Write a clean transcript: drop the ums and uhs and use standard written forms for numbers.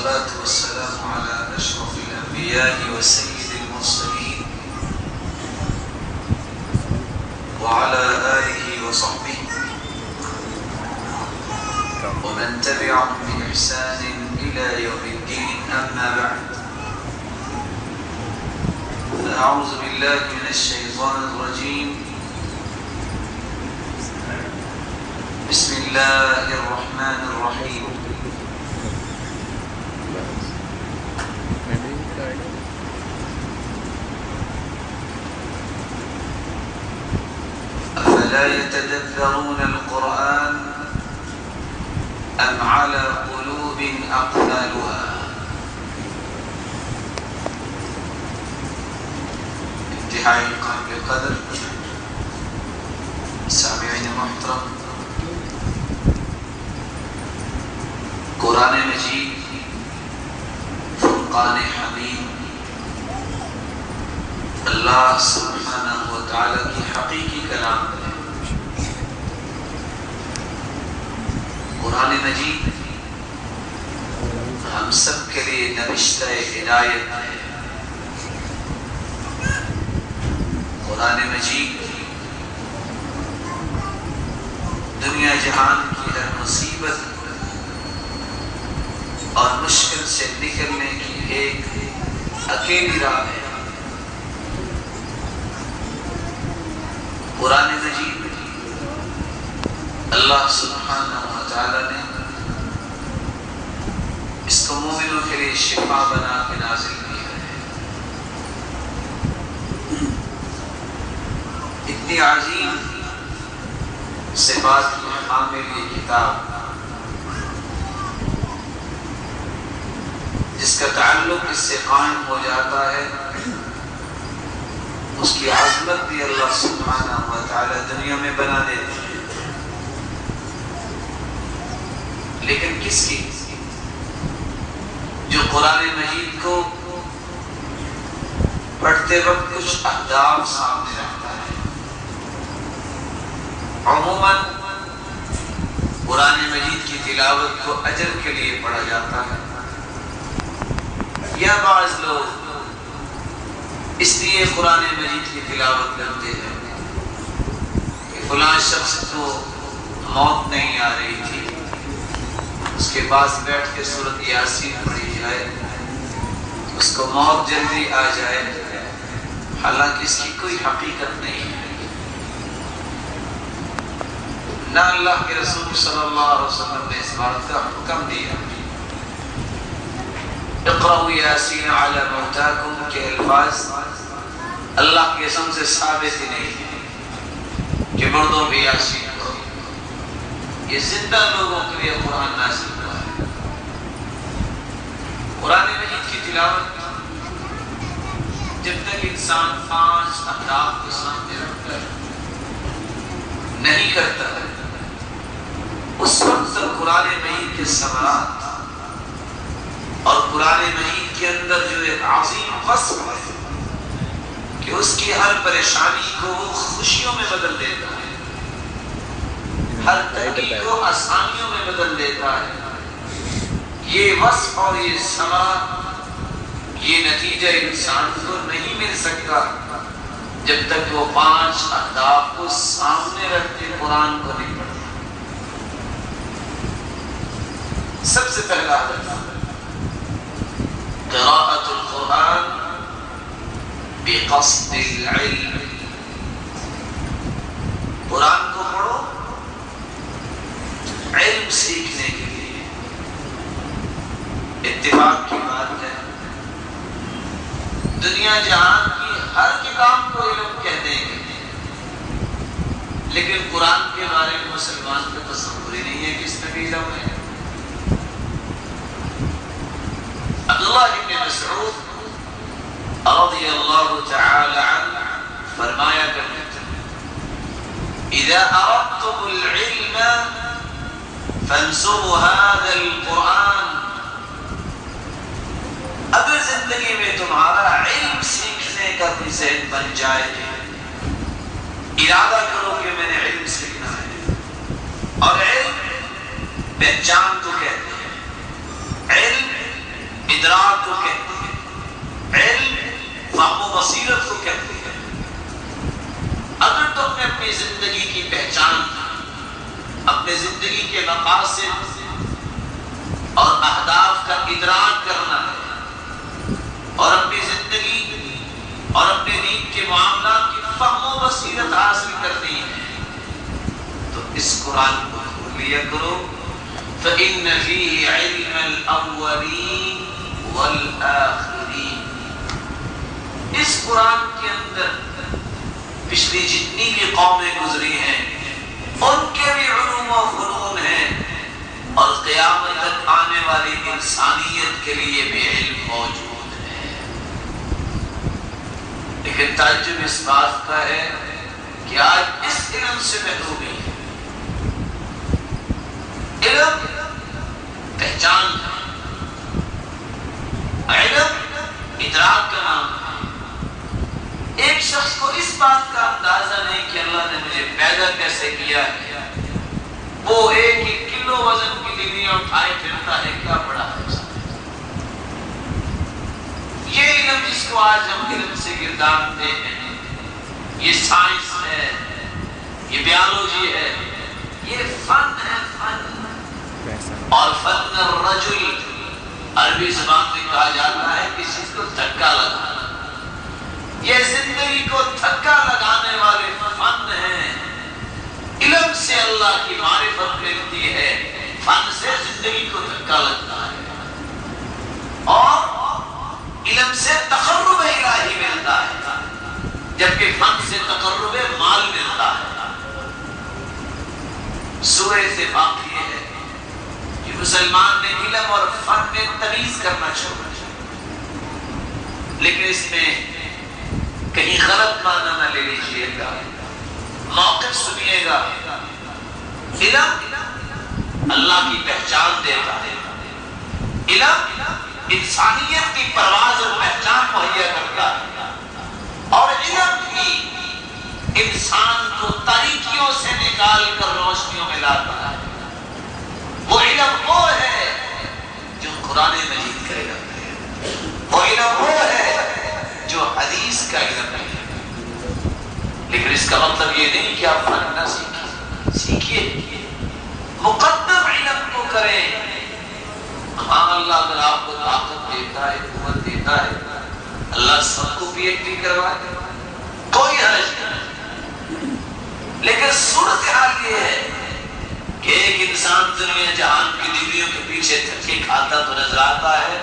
والصلاة والسلام على أشرف الأنبياء وسيد المرسلين وعلى آله وصحبه ومن تبعهم بإحسان إلى يوم الدين. أما بعد، فأعوذ بالله من الشيطان الرجيم. بسم الله الرحمن الرحيم. أفلا يتدبرون القرآن أم على قلوب أقفالها؟ انتہائی قابل قدر سامعین محترم، قرآن مجید فرقان حمید اللہ سبحانہ و تعالی کی حقیقی کلام ہے۔ قرآن مجید ہم سب کے لیے نوشتہ ہدایت ہے۔ قرآن مجید دنیا جہان کی ہر مصیبت اور مشکل سے نکلنے کی ایک اکیلی راہ ہے۔ قرآن مجید اللہ سبحانہ و تعالی نے اس کو مومنوں کے لیے شفا بنا کے نازل کیا ہے۔ اتنی عظیم صفات کی حامل یہ کتاب، جس کا تعلق اس سے قائم ہو جاتا ہے، اس کی عظمت بھی اللہ سبحانہ و تعالی دنیا میں بنا دیتے ہیں۔ لیکن کس کی؟ جو قرآن مجید کو پڑھتے وقت کچھ اہداف سامنے رکھتا ہے۔ عموماً قرآن مجید کی تلاوت کو اجر کے لیے پڑھا جاتا ہے، یا بعض لوگ اس لیے قرآن مجید کی تلاوت کرتے ہیں کہ فلاں شخص کو موت نہیں آ رہی تھی، اس کے پاس بیٹھ کے سورۃ یاسین پڑھی جائے، اس کو موت جلدی آ جائے، حالانکہ اس کی کوئی حقیقت نہیں ہے۔ نہ اللہ کے رسول صلی اللہ علیہ وسلم نے اس بات کا حکم دیا۔ اقرأوا یاسین علی موتاکم کے الفاظ اللہ کے قسم سے ثابت ہی نہیں ہے کہ مردوں بھی یاسین کرو۔ یہ زندہ لوگوں کے لیے قرآن نازل ہوا ہے۔ قرآن مجید کی تلاوت جب تک انسان 5 اہداف کو سامنے رکھ کر نہیں کرتا ہے، اس وقت تک قرآن مجید کے ثمرات اور قرآن مجید کے اندر جو ایک عظیم وصف ہے کہ اس کی ہر پریشانی کو وہ خوشیوں میں بدل دیتا ہے، ہر تنگی کو آسانیوں میں بدل دیتا ہے، یہ وصف اور یہ ثمرہ، یہ نتیجہ انسان کو نہیں مل سکتا جب تک وہ 5 اہداف کو سامنے رکھ کے قرآن کو نہیں پڑھتا۔ سب سے پہلا ہدف قراءۃ القرآن بقصد العلم۔ قرآن کو پڑھو علم سیکھنے کے لیے۔ اتفاق کی بات ہے، دنیا جہان کی ہر کتاب کو علم کہہ دیں گے، لیکن قرآن کے بارے میں مسلمان کا تصور ہی نہیں ہے کہ اس میں بھی علم ہے۔ اللہ ابن مسعود رضی اللہ تعالی عنہ فرمایا کرتے تھے، اذا اردتم العلم فانصروا هذا القرآن۔ اگر زندگی میں تمہارا علم سیکھنے کا کوئی ذہن بن جائے، ارادہ کرو کہ میں نے علم سیکھنا ہے، اور علم پہچان کو کہتے ہیں، علم اپنے زندگی کے مقاصد اور اہداف کا ادراک کرنا ہے اور اپنی زندگی اور اپنے دین کے معاملات کی فہم و بصیرت حاصل کرنی ہے تو اس قرآن کو کھول لیا کرو. فَإِنَّ فِيهِ عِلْمَ الْأَوَّلِينَ وَالْآخِرِينَ. اس قرآن کے اندر پچھلی جتنی بھی قومیں گزری ہیں ان کے بھی علوم و فنون ہیں اور قیامت تک آنے والی انسانیت کے لیے بھی علم موجود ہے. لیکن تعجب اس بات کا ہے کہ آج اس علم سے محرومی ہے. علم پہچان ہے، علم ادراک کا نام ہے. ایک شخص کو اس بات کا اندازہ نہیں کہ اللہ نے مجھے پیدا کیسے کیا ہے. وہ ایک کلو وزن کی ڈگریاں اٹھائے پھرتا ہے، کیا بڑا ہے. یہ علم جس کو آج ہم علم سے گردانتے ہیں، یہ سائنس ہے، یہ بیالوجی ہے، یہ فن ہے. فن اور فن الرجل عربی زبان میں کہا جاتا ہے کسی کو دھکا لگانا. یہ زندگی کو دھکا لگانے والے فن ہیں. علم سے اللہ کی معرفت ملتی ہے، فن سے زندگی کو دھکا لگتا ہے اور علم سے تقرب الہی ملتا ہے جبکہ فن سے تقرب مال ملتا ہے. سورہ سے باقی ہے کہ مسلمان نے علم اور فن میں تمیز کرنا چھوڑا، لیکن اس میں کہیں غلط معنی نہ لے لیجیے گا. موقف سنیے گا. علم اللہ کی پہچان دیتا ہے. علم انسانیت کی پرواز اور پہچان مہیا کرتا ہے اور علم ہی انسان کو تاریکیوں سے نکال کر روشنیوں میں لاتا ہے. وہ علم وہ ہے جو قرآن مجید کا علم ہے. وہ علم وہ ہے جو حدیث کا علم ہے. لیکن اس کا مطلب یہ نہیں کہ آپ فن نہ سیکھیے. مقدم علم کو کریں. ہاں اللہ اگر آپ کو طاقت دیتا ہے، قوت دیتا ہے، اللہ سب کو پی ایچ ڈی کروائے، کوئی حرج نہیں. لیکن صورتحال یہ ہے کہ ایک انسان دنیا جہان کی ڈگریوں کے پیچھے دھکے کھاتا تو نظر آتا ہے